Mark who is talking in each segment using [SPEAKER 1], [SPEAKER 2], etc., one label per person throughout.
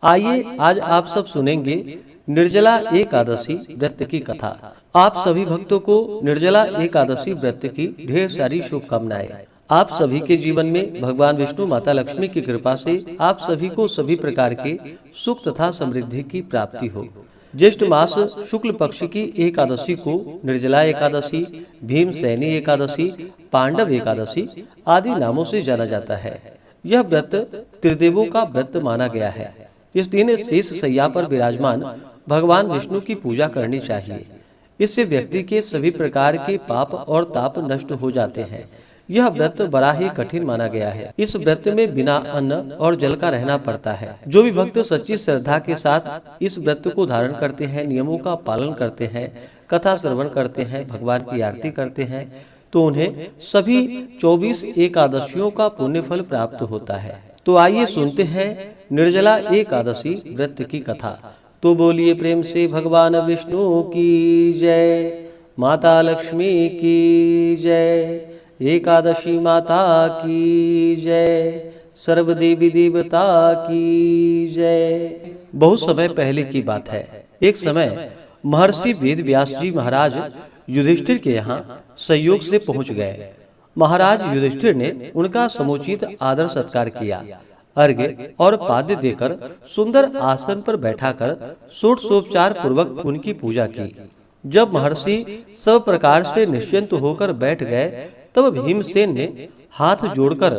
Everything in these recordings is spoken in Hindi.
[SPEAKER 1] आइए आज आप सब सुनेंगे निर्जला एकादशी व्रत की कथा। आप सभी भक्तों को निर्जला एकादशी व्रत की ढेर सारी शुभकामनाएं। आप सभी के जीवन में भगवान विष्णु माता लक्ष्मी की कृपा से आप सभी को सभी प्रकार के सुख तथा समृद्धि की प्राप्ति हो। ज्येष्ठ मास शुक्ल पक्ष की एकादशी को निर्जला एकादशी, भीमसेनी एकादशी, पांडव एकादशी आदि नामों से जाना जाता है। यह व्रत त्रिदेवों का व्रत माना गया है। इस दिन शेष शैया पर विराजमान भगवान विष्णु की पूजा करनी चाहिए। इससे व्यक्ति के सभी प्रकार के पाप और ताप नष्ट हो जाते हैं। यह व्रत बड़ा ही कठिन माना गया है। इस व्रत में बिना अन्न और जल का रहना पड़ता है। जो भी भक्त सच्ची श्रद्धा के साथ इस व्रत को धारण करते हैं, नियमों का पालन करते हैं, कथा श्रवण करते हैं, भगवान की आरती करते हैं, तो उन्हें सभी 24 एकादशियों का पुण्य फल प्राप्त होता है। तो आइए सुनते हैं निर्जला एकादशी व्रत की कथा। तो बोलिए प्रेम से भगवान विष्णु की जय, माता लक्ष्मी की जय, एकादशी माता की जय, सर्व देवी देवता की जय। बहुत समय पहले की बात है। एक समय महर्षि वेद व्यास जी महाराज युधिष्ठिर के यहाँ संयोग से पहुंच गए। महाराज युधिष्ठिर ने उनका समुचित आदर सत्कार किया। अर्घ्य और पाद्य देकर सुंदर आसन पर बैठाकर षोडशोपचार पूर्वक उनकी पूजा की। जब महर्षि सब प्रकार से निश्चिंत होकर बैठ गए, तब भीमसेन ने हाथ जोड़कर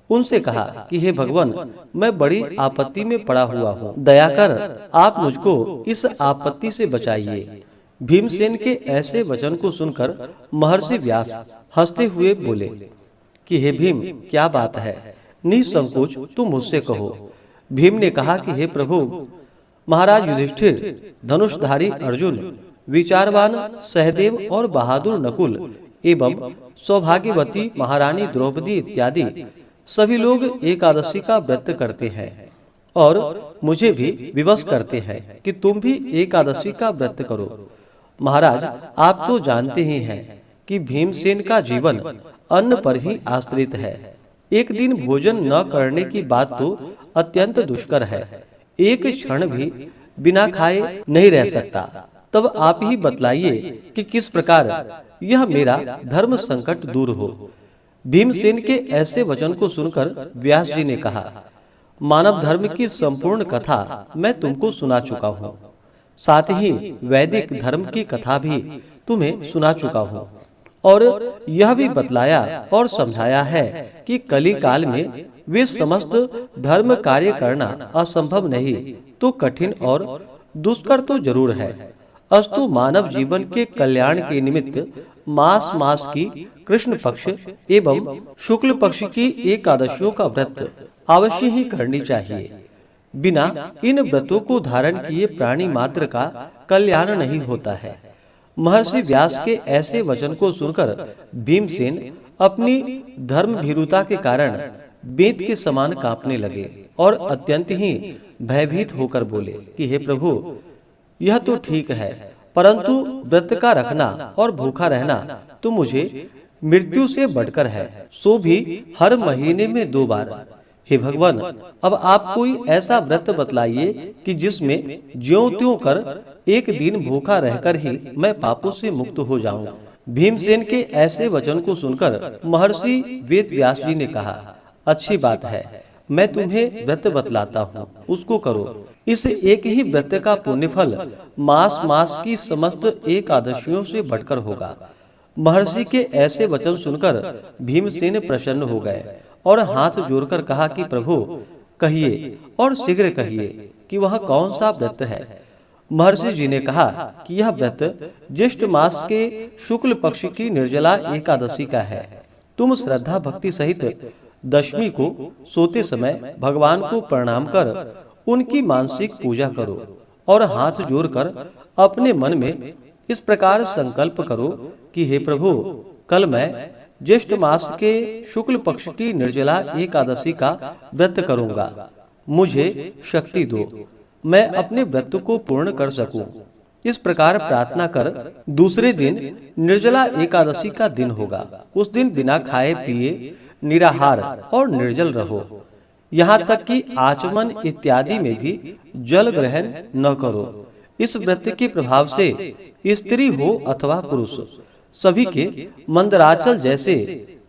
[SPEAKER 1] उनसे कहा कि हे भगवान, मैं बड़ी आपत्ति में पड़ा हुआ हूँ। दया कर आप मुझको इस आपत्ति से बचाइए। भीमसेन के ऐसे वचन को सुनकर महर्षि व्यास हंसते हुए बोले कि हे भीम, क्या बात है, निसंकोच तुम मुझसे कहो। भीम ने कहा कि हे प्रभु, महाराज युधिष्ठिर, धनुषधारी अर्जुन, विचारवान सहदेव और बहादुर नकुल एवं सौभाग्यवती महारानी द्रौपदी इत्यादि सभी लोग एकादशी का व्रत करते हैं और मुझे भी विवश करते हैं कि तुम भी एकादशी का व्रत करो। महाराज, आप तो जानते ही हैं कि भीमसेन का जीवन अन्न पर ही आश्रित है। एक दिन भोजन न करने की बात तो अत्यंत दुष्कर है। एक क्षण भी बिना खाए नहीं रह सकता। तब आप ही बतलाइए कि किस प्रकार यह मेरा धर्म संकट दूर हो। भीमसेन के ऐसे वचन को सुनकर व्यास जी ने कहा, मानव धर्म की संपूर्ण कथा मैं तुमको सुना चुका हूँ। साथ ही वैदिक धर्म की कथा भी तुम्हें सुना चुका हूँ और यह भी बतलाया और समझाया है कि कली काल में वे समस्त धर्म कार्य करना असंभव नहीं तो कठिन और दुष्कर तो जरूर है। अस्तु मानव जीवन के कल्याण के निमित्त मास मास की कृष्ण पक्ष एवं शुक्ल पक्ष की एकादशियों का व्रत अवश्य ही करनी चाहिए। बिना इन व्रतों को धारण किए प्राणी मात्र का कल्याण नहीं होता है। महर्षि व्यास के ऐसे वचन को सुनकर भीमसेन अपनी धर्म भीरुता के कारण बेत के समान कांपने लगे और अत्यंत ही भयभीत होकर बोले कि हे प्रभु, यह तो ठीक है, परंतु व्रत का रखना और भूखा रहना तो मुझे मृत्यु से बढ़कर है, सो भी हर महीने में 2 बार। हे भगवान, अब आप कोई ऐसा व्रत बतलाइए कि जिसमें ज्यों त्यों कर एक दिन भूखा रहकर ही मैं पापों से मुक्त हो जाऊं। भीमसेन के ऐसे वचन को सुनकर महर्षि वेद व्यास जी ने कहा, अच्छी बात है, मैं तुम्हें व्रत बतलाता हूँ, उसको करो। इस एक ही व्रत का पुण्य फल मास मास की समस्त एकादशियों से बढ़कर होगा। महर्षि के ऐसे वचन सुनकर भीमसेन प्रसन्न हो गए और हाथ जोड़कर कहा कि प्रभु, कहिए और शीघ्र कहिए कि वह कौन सा व्रत है। महर्षि जी ने कहा कि यह व्रत ज्येष्ठ मास के शुक्ल पक्ष की निर्जला एकादशी का है। तुम श्रद्धा भक्ति सहित दशमी को सोते समय भगवान को प्रणाम कर उनकी मानसिक पूजा करो और हाथ जोड़कर अपने मन में इस प्रकार संकल्प करो कि हे प्रभु, कल मैं ज्येष्ठ मास के शुक्ल पक्ष की निर्जला एकादशी का व्रत करूंगा। मुझे शक्ति दो, मैं अपने व्रत को पूर्ण कर सकूं। इस प्रकार प्रार्थना कर दूसरे दिन निर्जला एकादशी का दिन होगा। उस दिन बिना खाए पिए निराहार और निर्जल रहो। यहाँ तक कि आचमन इत्यादि में भी जल ग्रहण न करो। इस व्रत के प्रभाव से स्त्री हो अथवा पुरुष सभी के मंदराचल जैसे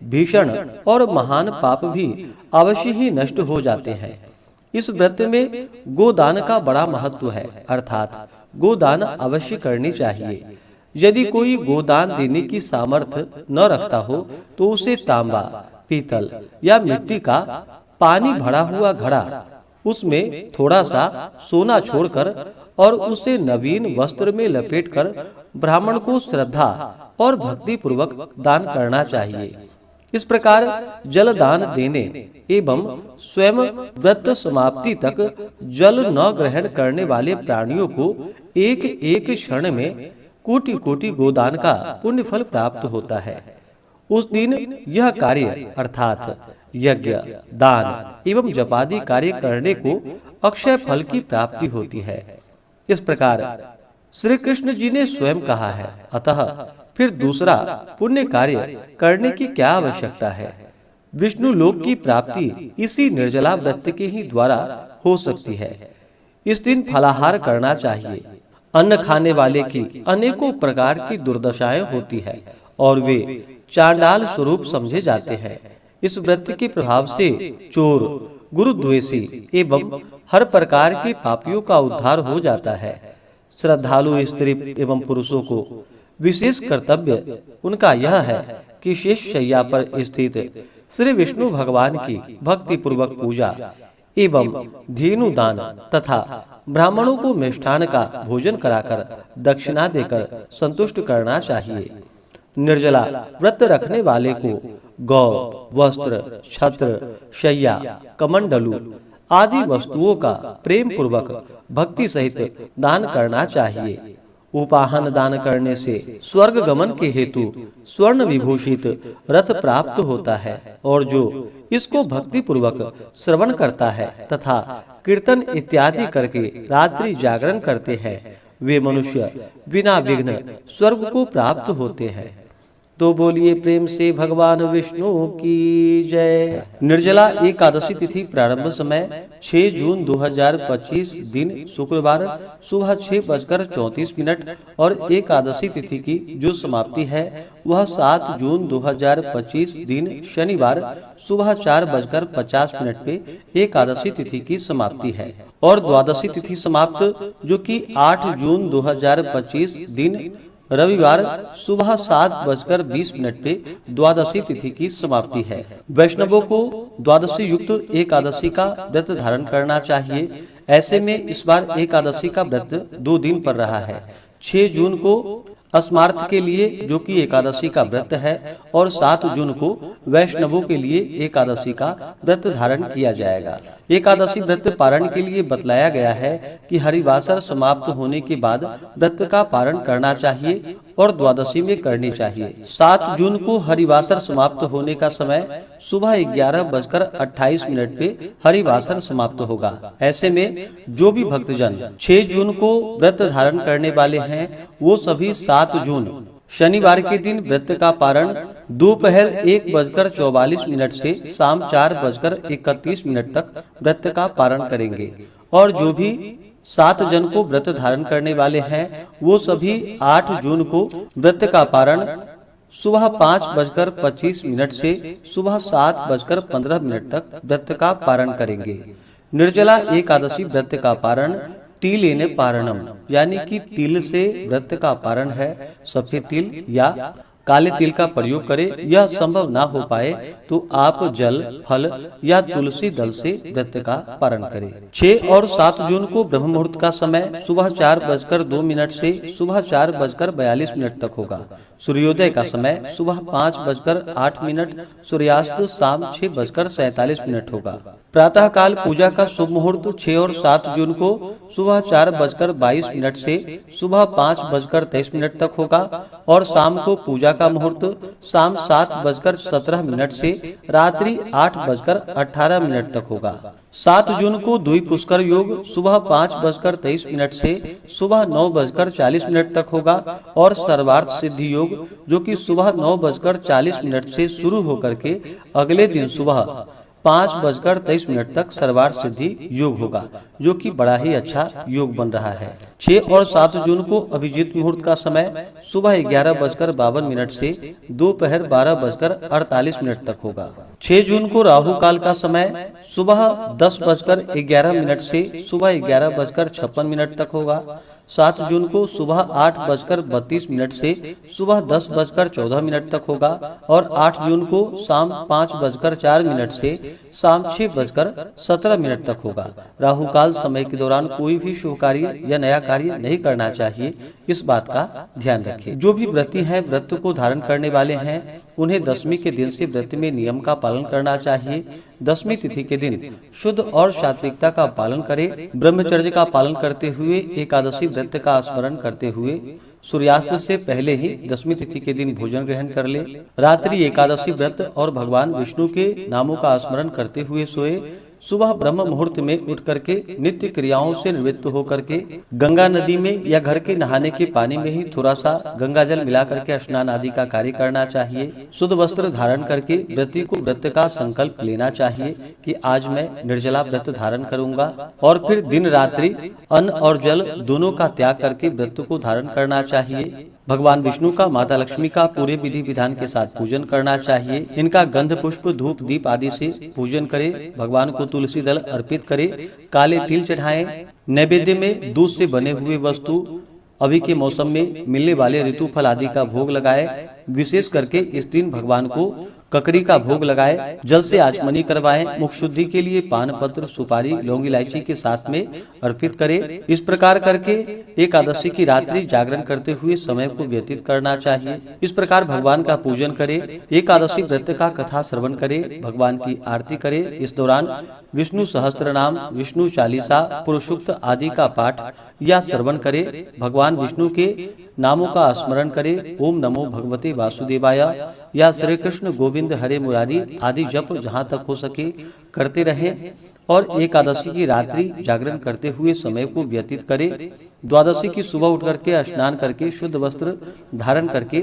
[SPEAKER 1] भीषण और महान पाप भी अवश्य ही नष्ट हो जाते हैं। इस व्रत में गोदान का बड़ा महत्व है, अर्थात गोदान अवश्य करनी चाहिए। यदि कोई गोदान देने की सामर्थ्य न रखता हो तो उसे तांबा, पीतल या मिट्टी का पानी भरा हुआ घड़ा, उसमें थोड़ा सा सोना छोड़कर और उसे नवीन वस्त्र में लपेटकर ब्राह्मण को श्रद्धा और भक्ति पूर्वक दान करना चाहिए। इस प्रकार जलदान देने एवं स्वयं व्रत समाप्ति तक जल न ग्रहण करने वाले प्राणियों को एक एक क्षण में कोटि कोटि गोदान का पुण्य फल प्राप्त होता है। उस दिन यह कार्य अर्थात यज्ञ, दान एवं जपादि कार्य करने को अक्षय फल की प्राप्ति होती है। इस प्रकार श्री कृष्ण जी ने स्वयं कहा है, अतः फिर दूसरा पुण्य कार्य करने की क्या आवश्यकता है। विष्णु लोक की प्राप्ति इसी निर्जला व्रत के ही द्वारा हो सकती है। इस दिन फलाहार करना चाहिए। अन्न खाने वाले की अनेकों प्रकार की दुर्दशाएं होती है और वे चांडाल स्वरूप समझे जाते हैं। इस व्रत के प्रभाव से चोर, गुरुद्वेषी एवं हर प्रकार के पापियों का उद्धार हो जाता है। श्रद्धालु स्त्री एवं पुरुषों को विशेष कर्तव्य उनका यह है कि शेष शैया पर स्थित श्री विष्णु भगवान की भक्ति पूर्वक पूजा एवं धेनु दान तथा ब्राह्मणों को मिष्ठान का भोजन कराकर दक्षिणा देकर संतुष्ट करना चाहिए। निर्जला व्रत रखने वाले को गौ, वस्त्र, छत्र, शैया, कमंडलू आदि वस्तुओं का प्रेम पूर्वक भक्ति सहित दान करना चाहिए। उपाहन दान करने से स्वर्ग गमन के हेतु स्वर्ण विभूषित रथ प्राप्त होता है और जो इसको भक्ति पूर्वक श्रवण करता है तथा कीर्तन इत्यादि करके रात्रि जागरण करते हैं, वे मनुष्य बिना विघ्न स्वर्ग को प्राप्त होते हैं। तो बोलिए प्रेम से भगवान विष्णु की जय। निर्जला एकादशी तिथि प्रारंभ समय 6 जून 2025 दिन शुक्रवार सुबह 6:34 और एकादशी तिथि की जो समाप्ति है वह 7 जून 2025 दिन शनिवार सुबह 4:50 पे एकादशी तिथि की समाप्ति है और द्वादशी तिथि समाप्त जो कि 8 जून 2025 दिन रविवार सुबह 7:20 पे द्वादशी तिथि की समाप्ति है। वैष्णवों को द्वादशी युक्त एकादशी का व्रत धारण करना चाहिए। ऐसे में इस बार एकादशी का व्रत 2 दिन पर रहा है। 6 जून को अस्मार्थ के लिए जो कि एकादशी का व्रत है और 7 जून को वैष्णवों के लिए एकादशी का व्रत धारण किया जाएगा। एकादशी व्रत पारण के लिए बतलाया गया है कि हरिवासर समाप्त होने के बाद व्रत का पारण करना चाहिए और द्वादशी में करनी चाहिए। 7 जून को हरिवासर समाप्त होने का समय सुबह 11:28 पे हरिवासर समाप्त होगा। ऐसे में जो भी भक्तजन 6 जून को व्रत धारण करने वाले हैं वो सभी 7 जून शनिवार के दिन व्रत का पारण दोपहर 1:44 से शाम 4:31 तक व्रत का पारण करेंगे और जो भी 7 जन को व्रत धारण करने वाले हैं वो सभी 8 जून को व्रत का पारण सुबह 5:25 से सुबह 7:15 तक व्रत का पारण करेंगे। निर्जला एकादशी व्रत का पारण तिलेन पारणम यानी कि तिल से व्रत का पारण है। सफेद तिल या काले तिल का प्रयोग करें। यह संभव ना हो पाए तो आप जल, फल या तुलसी दल से व्रत का पारण करें। 6 और 7 जून को ब्रह्म मुहूर्त का समय सुबह 4:02 से सुबह 4:42 तक होगा। सूर्योदय का समय सुबह 5:08, सूर्यास्त शाम 6:47 होगा। प्रातः काल पूजा का शुभ मुहूर्त 6 और 7 जून को सुबह 4:22 से सुबह 5:23 तक होगा और शाम को पूजा का मुहूर्त शाम 7:17 से रात्रि 8:18 तक होगा। 7 जून को द्वि पुष्कर योग सुबह 5:23 से सुबह 9:40 तक होगा और सर्वार्थ सिद्धि योग जो कि सुबह 9:40 से शुरू होकर के अगले दिन सुबह 5:23 तक सर्वार्थ सिद्धि योग होगा, जो कि बड़ा ही अच्छा योग बन रहा है। 6 और 7 जून को अभिजीत मुहूर्त का समय सुबह 11:52 से दोपहर 12:48 तक होगा। 6 जून को राहु काल का समय सुबह 10:11 से सुबह 11:56 तक होगा। 7 जून को सुबह 8:32 से सुबह 10:14 तक होगा और 8 जून को शाम 5:04 से शाम 6:17 तक होगा। राहु काल समय के दौरान कोई भी शुभ कार्य या नया कार्य नहीं करना चाहिए, इस बात का ध्यान रखें। जो भी व्रती हैं, व्रत को धारण करने वाले हैं, उन्हें दशमी के दिन से व्रत में नियम का पालन करना चाहिए। दशमी तिथि के दिन शुद्ध और सात्विकता का पालन करें। ब्रह्मचर्य का पालन करते हुए एकादशी व्रत का स्मरण करते हुए सूर्यास्त से पहले ही दशमी तिथि के दिन भोजन ग्रहण कर ले। रात्रि एकादशी व्रत और भगवान विष्णु के नामों का स्मरण करते हुए सोए। सुबह ब्रह्म मुहूर्त में उठ करके नित्य क्रियाओं से निवृत्त होकर के गंगा नदी में या घर के नहाने के पानी में ही थोड़ा सा गंगा जल मिला करके स्नान आदि का कार्य करना चाहिए। शुद्ध वस्त्र धारण करके व्रती को व्रत का संकल्प लेना चाहिए कि आज मैं निर्जला व्रत धारण करूंगा, और फिर दिन रात्रि अन्न और जल दोनों का त्याग करके व्रत को धारण करना चाहिए। भगवान विष्णु का, माता लक्ष्मी का पूरे विधि विधान के साथ पूजन करना चाहिए। इनका गंध पुष्प धूप दीप आदि से पूजन करें। भगवान को तुलसी दल अर्पित करें, काले तिल चढ़ाएं। नैवेद्य में दूध से बने हुए वस्तु, अभी के मौसम में मिलने वाले ऋतु फल आदि का भोग लगाए। विशेष करके इस दिन भगवान को ककड़ी का भोग लगाए। जल से आचमनी करवाएं। मुख शुद्धि के लिए पान पत्र, सुपारी, लौंग इलायची के साथ में अर्पित करें। इस प्रकार करके एकादशी की रात्रि जागरण करते हुए समय को व्यतीत करना चाहिए। इस प्रकार भगवान का पूजन करें। एकादशी व्रत का कथा श्रवण करें, भगवान की आरती करें। इस दौरान विष्णु सहस्त्र नाम, विष्णु चालीसा, पुरुषोक्त आदि का पाठ या श्रवण करें। भगवान विष्णु के नामों का स्मरण करें। ओम नमो भगवते वासुदेवाय या श्री कृष्ण गोविंद हरे मुरारी आदि जप जहाँ तक हो सके करते रहें और एकादशी की रात्रि जागरण करते हुए समय को व्यतीत करें। द्वादशी की सुबह उठ करके स्नान करके शुद्ध वस्त्र धारण करके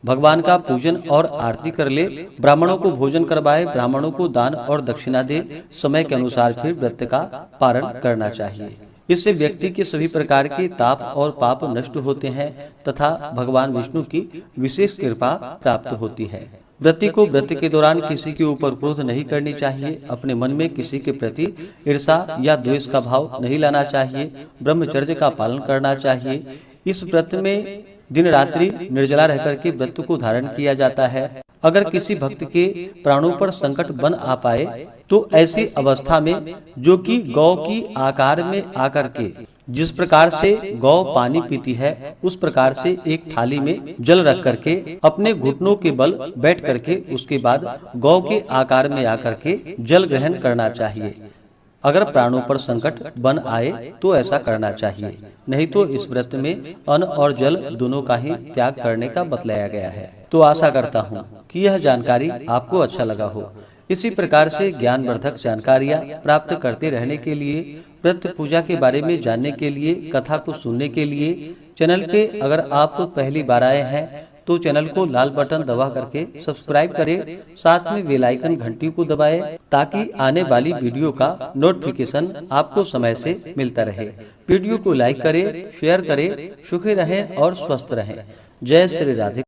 [SPEAKER 1] भगवान का पूजन और आरती कर ले। ब्राह्मणों को भोजन करवाए, ब्राह्मणों को दान और दक्षिणा दे। समय के अनुसार फिर व्रत का पारण करना चाहिए। इससे व्यक्ति के सभी प्रकार के ताप और पाप नष्ट होते हैं तथा भगवान विष्णु की विशेष कृपा प्राप्त होती है। व्रती को व्रत के दौरान किसी के ऊपर क्रोध नहीं करनी चाहिए। अपने मन में किसी के प्रति ईर्षा या द्वेष का भाव नहीं लाना चाहिए। ब्रह्मचर्य का पालन करना चाहिए। इस व्रत में दिन रात्रि निर्जला रह करके व्रत को धारण किया जाता है। अगर किसी भक्त के प्राणों पर संकट बन आ पाए तो ऐसी अवस्था में जो कि गौ की आकार में आकर के जिस प्रकार से गौ पानी पीती है, उस प्रकार से एक थाली में जल रख करके अपने घुटनों के बल बैठ करके उसके बाद गौ के आकार में आकर के जल ग्रहण करना चाहिए। अगर प्राणों पर संकट बन आए तो ऐसा करना चाहिए, नहीं तो इस व्रत में अन्न और जल दोनों का ही त्याग करने का बतलाया गया है। तो आशा करता हूँ कि यह जानकारी आपको अच्छा लगा हो। इसी प्रकार से ज्ञानवर्धक जानकारियाँ प्राप्त करते रहने के लिए, व्रत पूजा के बारे में जानने के लिए, कथा को सुनने के लिए चैनल पे अगर आप पहली बार आए हैं तो चैनल को लाल बटन दबा करके सब्सक्राइब करें। साथ में बेल आइकन घंटी को दबाएं ताकि आने वाली वीडियो का नोटिफिकेशन आपको समय से मिलता रहे। वीडियो को लाइक करें, शेयर करें। सुखी रहें और स्वस्थ रहें। जय श्री राधे।